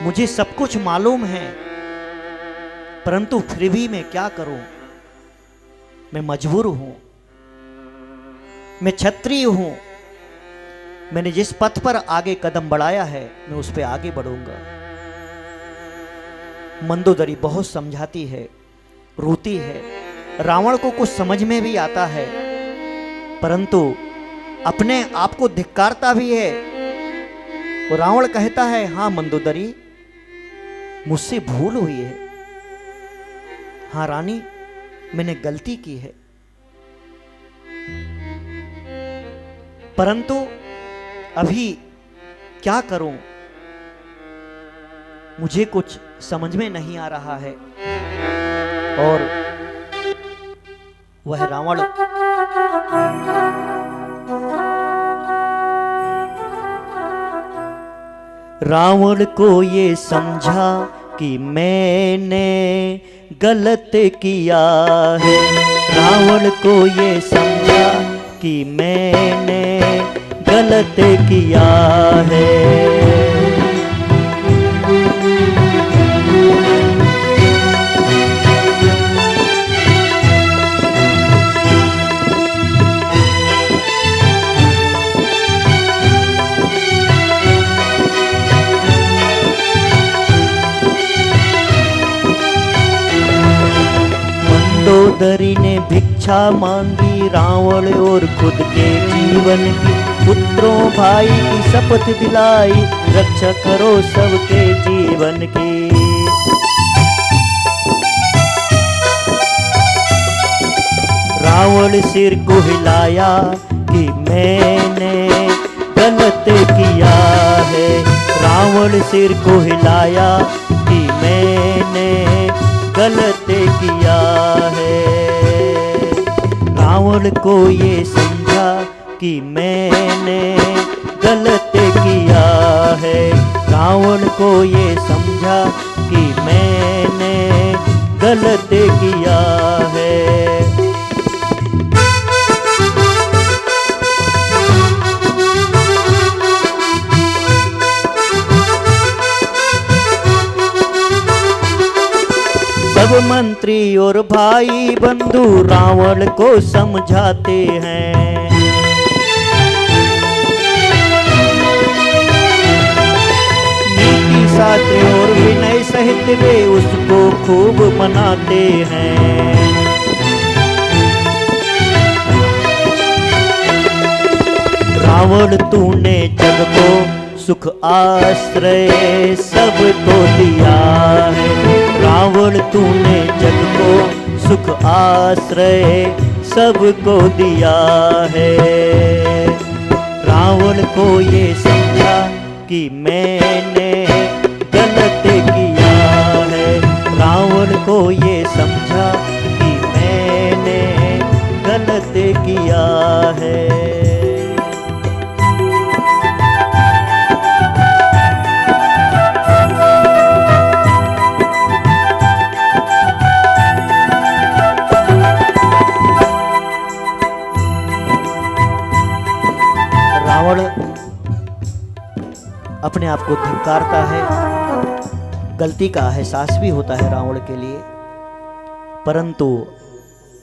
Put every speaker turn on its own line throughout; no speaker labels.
मुझे सब कुछ मालूम है, परंतु फिर भी मैं क्या करूं। मैं मजबूर हूं, मैं क्षत्रिय हूं। मैंने जिस पथ पर आगे कदम बढ़ाया है मैं उस पर आगे बढ़ूंगा। मंदोदरी बहुत समझाती है, रोती है। रावण को कुछ समझ में भी आता है, परंतु अपने आप को धिक्कारता भी है। और रावण कहता है, हां मंदोदरी, मुझसे भूल हुई है। हां रानी, मैंने गलती की है, परंतु अभी क्या करूं, मुझे कुछ समझ में नहीं आ रहा है। और वह रावण रावण को ये समझा कि मैंने गलत किया है। रावण को ये समझा कि मैंने गलत किया है। मंदोदरी ने भिक्षा मांगी रावण और खुद के जीवन की। पुत्रों भाई की शपथ दिलाई, रक्षा करो सबके जीवन की। रावण सिर को हिलाया कि मैंने गलत किया है। रावण सिर को हिलाया कि मैंने गलत किया है। रावण को ये समझा कि मैंने गलत किया है। रावण को ये समझा कि मैंने गलत किया है। सब मंत्री और भाई बंधु रावण को समझाते हैं। नीति शास्त्र और विनय सहित वे उसको खूब मनाते हैं। रावण तूने जग को सुख आश्रय सबको दिया है। रावण तूने जग को सुख आश्रय सबको दिया है। रावण को ये समझा कि मैंने गलत किया है। रावण को ये समझा कि मैंने गलत किया है। रावण अपने आप को धिक्कारता है, गलती का एहसास भी होता है रावण के लिए, परंतु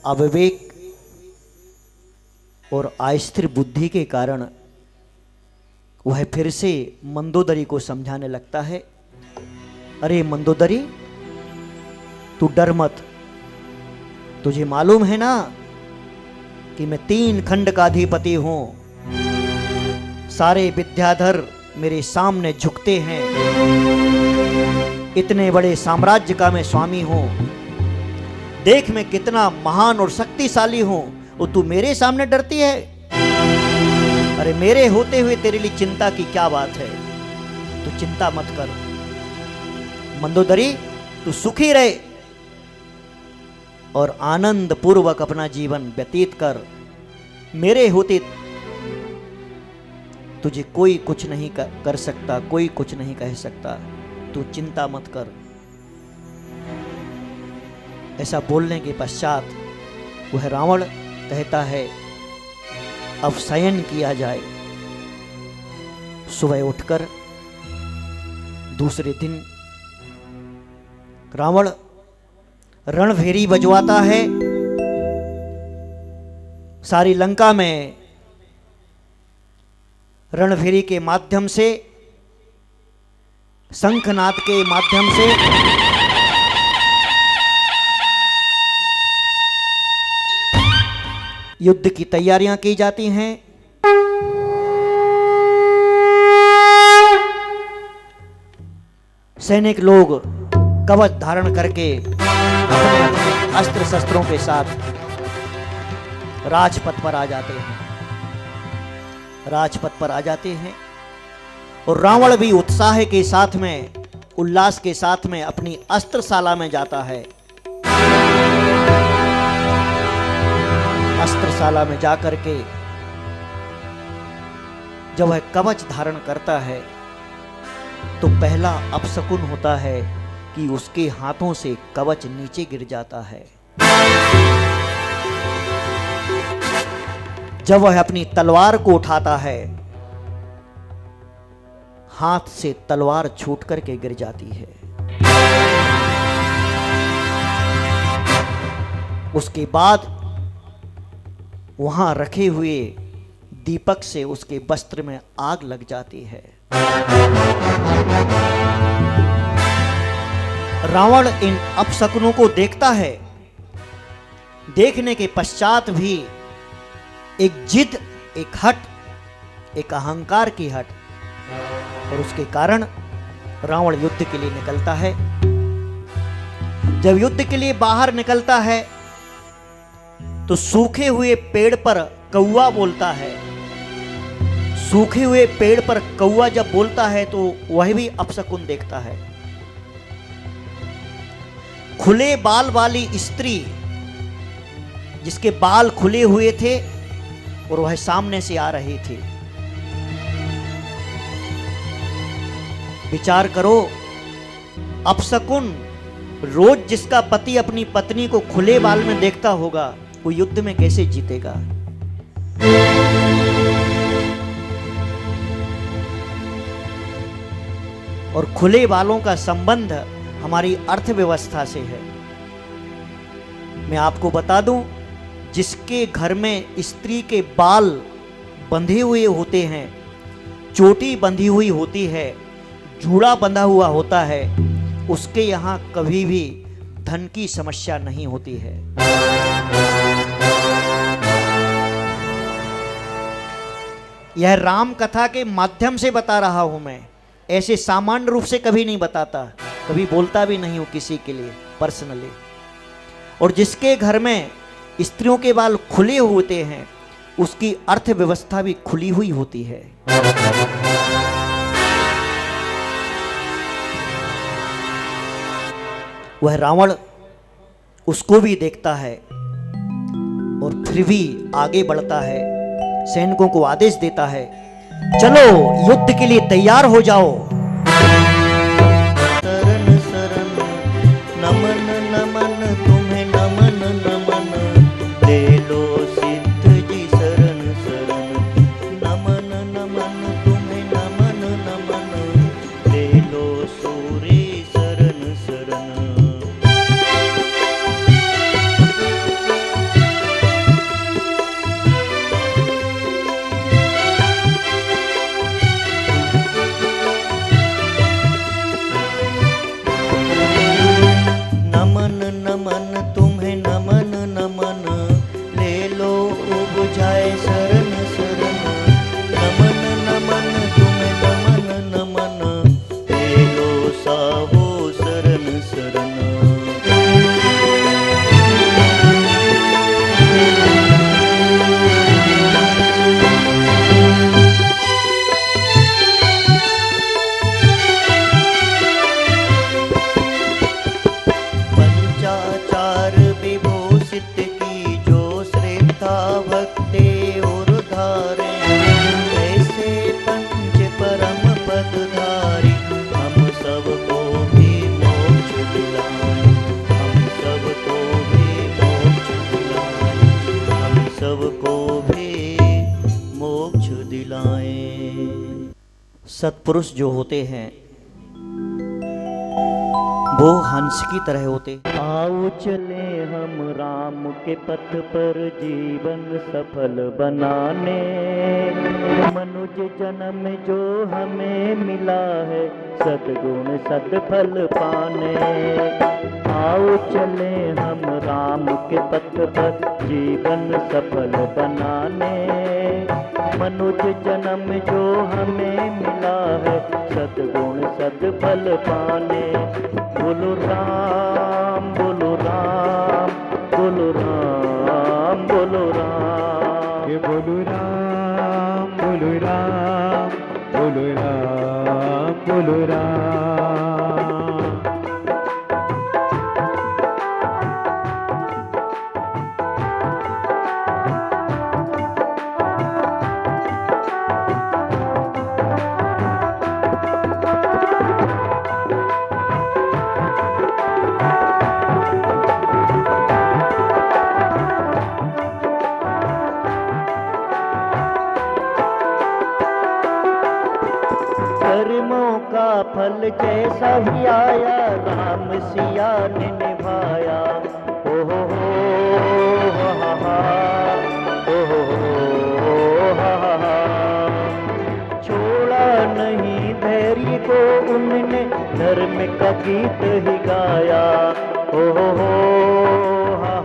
अविवेक और अस्थिर बुद्धि के कारण वह फिर से मंदोदरी को समझाने लगता है। अरे मंदोदरी, तू डर मत। तुझे मालूम है ना कि मैं 3 खंड का अधिपति हूं। सारे विद्याधर मेरे सामने झुकते हैं। इतने बड़े साम्राज्य का मैं स्वामी हूं। देख मैं कितना महान और शक्तिशाली हूं, और तू मेरे सामने डरती है। अरे मेरे होते हुए तेरे लिए चिंता की क्या बात है। तू चिंता मत कर मंदोदरी, तू सुखी रहे और आनंद पूर्वक अपना जीवन व्यतीत कर। मेरे होते तुझे कोई कुछ नहीं कर सकता, कोई कुछ नहीं कह सकता। तू चिंता मत कर। ऐसा बोलने के पश्चात वह रावण कहता है, अब शयन किया जाए। सुबह उठकर दूसरे दिन रावण रणभेरी बजवाता है। सारी लंका में रणभेरी के माध्यम से, शंखनाद के माध्यम से युद्ध की तैयारियां की जाती हैं। सैनिक लोग कवच धारण करके अपने अपने अस्त्र शस्त्रों के साथ राजपथ पर आ जाते हैं। राजपथ पर आ जाते हैं और रावण भी उत्साह के साथ में, उल्लास के साथ में अपनी अस्त्रशाला में जाता है। अस्त्रशाला में जाकर के जब वह कवच धारण करता है तो पहला अपशकुन होता है कि उसके हाथों से कवच नीचे गिर जाता है। जब वह अपनी तलवार को उठाता है, हाथ से तलवार छूट करके गिर जाती है। उसके बाद वहां रखे हुए दीपक से उसके वस्त्र में आग लग जाती है। रावण इन अपशकुनों को देखता है। देखने के पश्चात भी एक जिद, एक हट, एक अहंकार की हट, और उसके कारण रावण युद्ध के लिए निकलता है। जब युद्ध के लिए बाहर निकलता है तो सूखे हुए पेड़ पर कौवा बोलता है। सूखे हुए पेड़ पर कौवा जब बोलता है तो वह भी अपशकुन देखता है। खुले बाल वाली स्त्री, जिसके बाल खुले हुए थे और वह सामने से आ रही थी। विचार करो, अपशकुन रोज जिसका पति अपनी पत्नी को खुले बाल में देखता होगा, वो युद्ध में कैसे जीतेगा? और खुले बालों का संबंध हमारी अर्थव्यवस्था से है। मैं आपको बता दूं, जिसके घर में स्त्री के बाल बंधे हुए होते हैं, चोटी बंधी हुई होती है, जूड़ा बंधा हुआ होता है, उसके यहां कभी भी धन की समस्या नहीं होती है। यह राम कथा के माध्यम से बता रहा हूं मैं, ऐसे सामान्य रूप से कभी नहीं बताता, कभी बोलता भी नहीं हूं किसी के लिए पर्सनली। और जिसके घर में स्त्रियों के बाल खुले होते हैं, उसकी अर्थव्यवस्था भी खुली हुई होती है। वह रावण उसको भी देखता है और फिर भी आगे बढ़ता है। सैनिकों को आदेश देता है, चलो युद्ध के लिए तैयार हो जाओ। शरण शरण नमन नमन तुम्हें नमन नमन, ले लो सिद्ध जी शरण शरण। नमन नमन तुम्हें नमन नमन, ले लो सूरी शरण शरण। नमन तुम्हें नमन नमन, ले लो बुझाए शरण शरण। नमन नमन तुम्हें नमन नमन, ले लो साहो शरण शरण। सत्पुरुष जो होते हैं वो हंस की तरह होते। आओ चले हम राम के पथ पर जीवन सफल बनाने, मनुष्य जन्म जो हमें मिला है सद्गुण सद्फल पाने। आओ चले हम राम के पथ पर जीवन सफल बनाने, मनुष्य जन्म जो हमें मिला है सद्गुण सद्फल पाने। बोलो राम बोलो राम बोलो राम बोलो राम,
ये बोलो राम बोलो राम बोलो राम बोलो राम।
कर्मों का फल जैसा ही आया राम सिया ने निभाया। ओ हो हा हा, ओ हो हा। छोड़ा नहीं धैर्य को उनने धर्म का गीत ही गाया। ओ हो हा,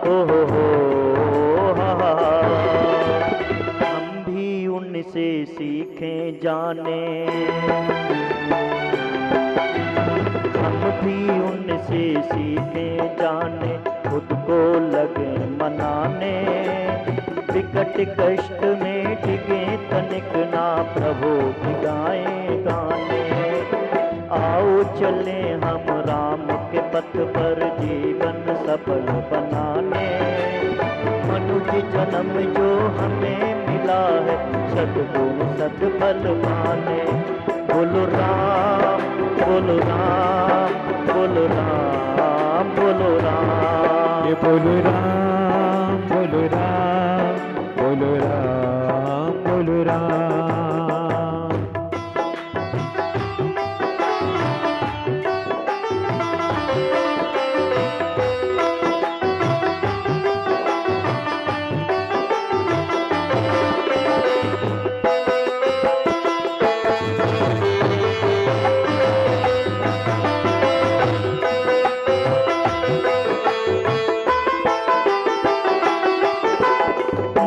ओ हो हा। हम भी उनसे सीखें जाने, हम भी उनसे सीखें जाने, खुद को लगे मनाने। विकट कष्ट में डिगे तनिक ना प्रभु की गाएं गाने। आओ चले हम राम के पथ पर जीवन सफल बनाने, मनुष्य जन्म जो हमें मिला है सद्गुण सद्फल पाने। बोलो राम बोलो राम बोलो राम बोलो राम,
ये बोलो राम बोलो राम बोलो राम बोलो राम।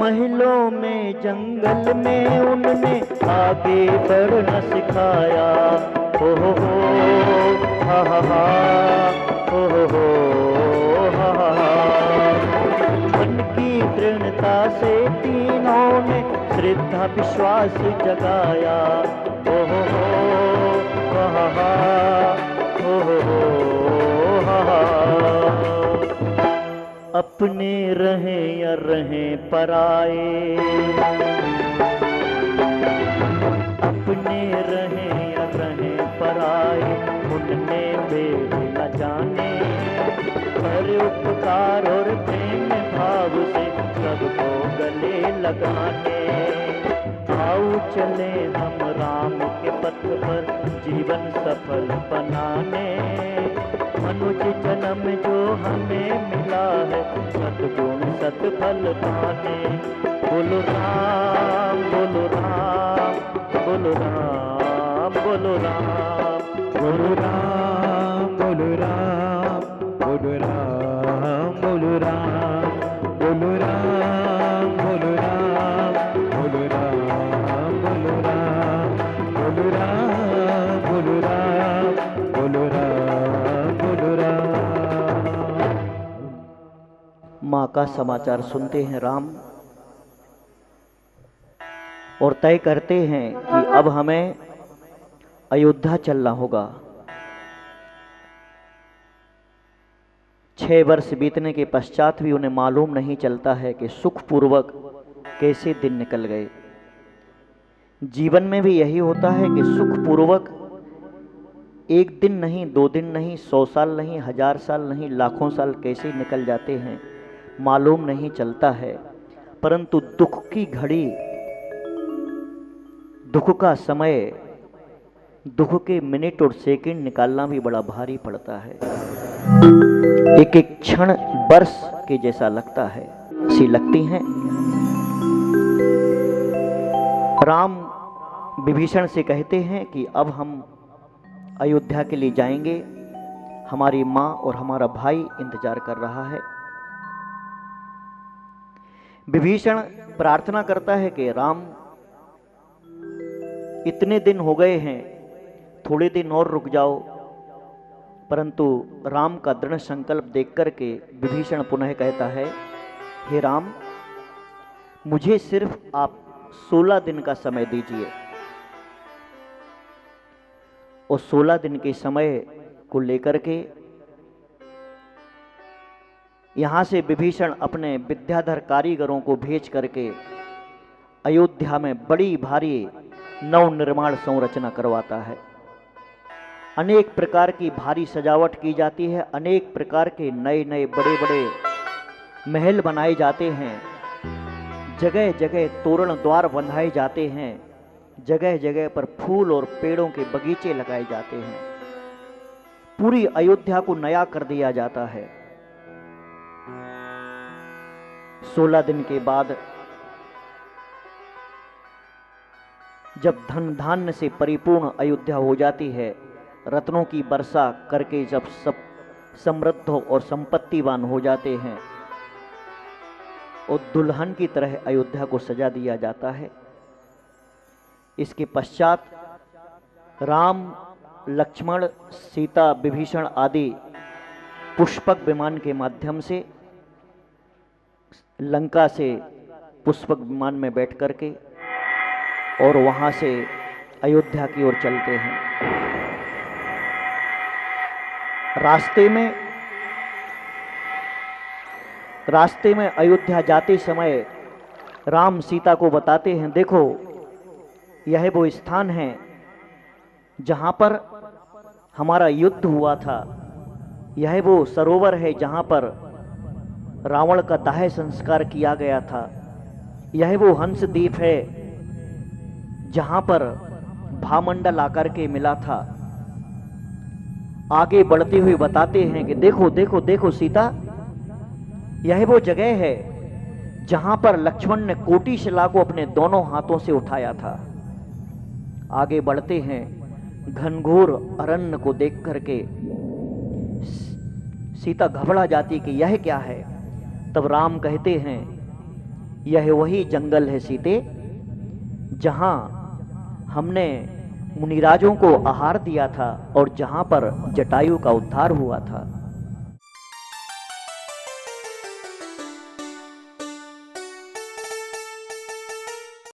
महलों में जंगल में उनने आगे बढ़ना सिखाया। हो हा हा, हो हा। मन की दृढ़ता से तीनों ने श्रद्धा विश्वास जगाया। हो हा, हो हा। अपने रहे या रहे पराए, अपने रहे या रहे पराए, उनने भेद न जाने। पर उपकार और प्रेम भाव से सबको गले लगाने। आओ चले हम राम के पथ पर जीवन सफल बनाने, मनुष्य जन्म जो हमें मिला है सद्गुण सद्फल पाने। बोलो राम बोलो राम बोलो राम बोलो राम,
बोलो राम बोलो राम बोलो राम बोलो राम, बोलो राम बोलो राम बोलो राम बोलो राम, बोलो राम बोलो राम बोलो राम बोलो राम।
माँ का समाचार सुनते हैं राम और तय करते हैं कि अब हमें अयोध्या चलना होगा। 6 वर्ष बीतने के पश्चात भी उन्हें मालूम नहीं चलता है कि सुखपूर्वक कैसे दिन निकल गए। जीवन में भी यही होता है कि सुखपूर्वक एक दिन नहीं, 2 दिन नहीं, 100 साल नहीं, 1000 साल नहीं, लाखों साल कैसे निकल जाते हैं मालूम नहीं चलता है। परंतु दुख की घड़ी, दुख का समय दुख के मिनट और सेकंड निकालना भी बड़ा भारी पड़ता है। एक एक क्षण वर्ष के जैसा लगता है, सी लगती हैं। राम विभीषण से कहते हैं कि अब हम अयोध्या के लिए जाएंगे, हमारी माँ और हमारा भाई इंतजार कर रहा है। विभीषण प्रार्थना करता है कि राम, इतने दिन हो गए हैं, थोड़े दिन और रुक जाओ। परंतु राम का दृढ़ संकल्प देख करके विभीषण पुनः कहता है, हे राम, मुझे सिर्फ आप 16 दिन का समय दीजिए। और 16 दिन के समय को लेकर के यहां से विभीषण अपने विद्याधर कारीगरों को भेज करके अयोध्या में बड़ी भारी नव निर्माण संरचना करवाता है। अनेक प्रकार की भारी सजावट की जाती है, अनेक प्रकार के नए नए बड़े बड़े महल बनाए जाते हैं, जगह जगह तोरण द्वार बंधाए जाते हैं, जगह जगह पर फूल और पेड़ों के बगीचे लगाए जाते हैं। पूरी अयोध्या को नया कर दिया जाता है। 16 दिन के बाद जब धन धान्य से परिपूर्ण अयोध्या हो जाती है, रत्नों की वर्षा करके जब सब समृद्ध और संपत्तिवान हो जाते हैं और दुल्हन की तरह अयोध्या को सजा दिया जाता है। इसके पश्चात राम, लक्ष्मण, सीता, विभीषण आदि पुष्पक विमान के माध्यम से लंका से पुष्पक विमान में बैठ करके और वहां से अयोध्या की ओर चलते हैं। रास्ते में अयोध्या जाते समय राम सीता को बताते हैं, देखो यह वो स्थान है जहां पर हमारा युद्ध हुआ था, यह वो सरोवर है जहां पर रावण का दाह संस्कार किया गया था, यह वो हंस द्वीप है जहां पर भामंडल आकर के मिला था। आगे बढ़ते हुए बताते हैं कि देखो देखो देखो सीता, यह वो जगह है जहां पर लक्ष्मण ने कोटी शिला को अपने दोनों हाथों से उठाया था। आगे बढ़ते हैं, घनघोर अरण्य को देख करके सीता घबरा जाती कि यह क्या है। तब राम कहते हैं, यह वही जंगल है सीते जहां हमने मुनिराजों को आहार दिया था और जहां पर जटायु का उद्धार हुआ था।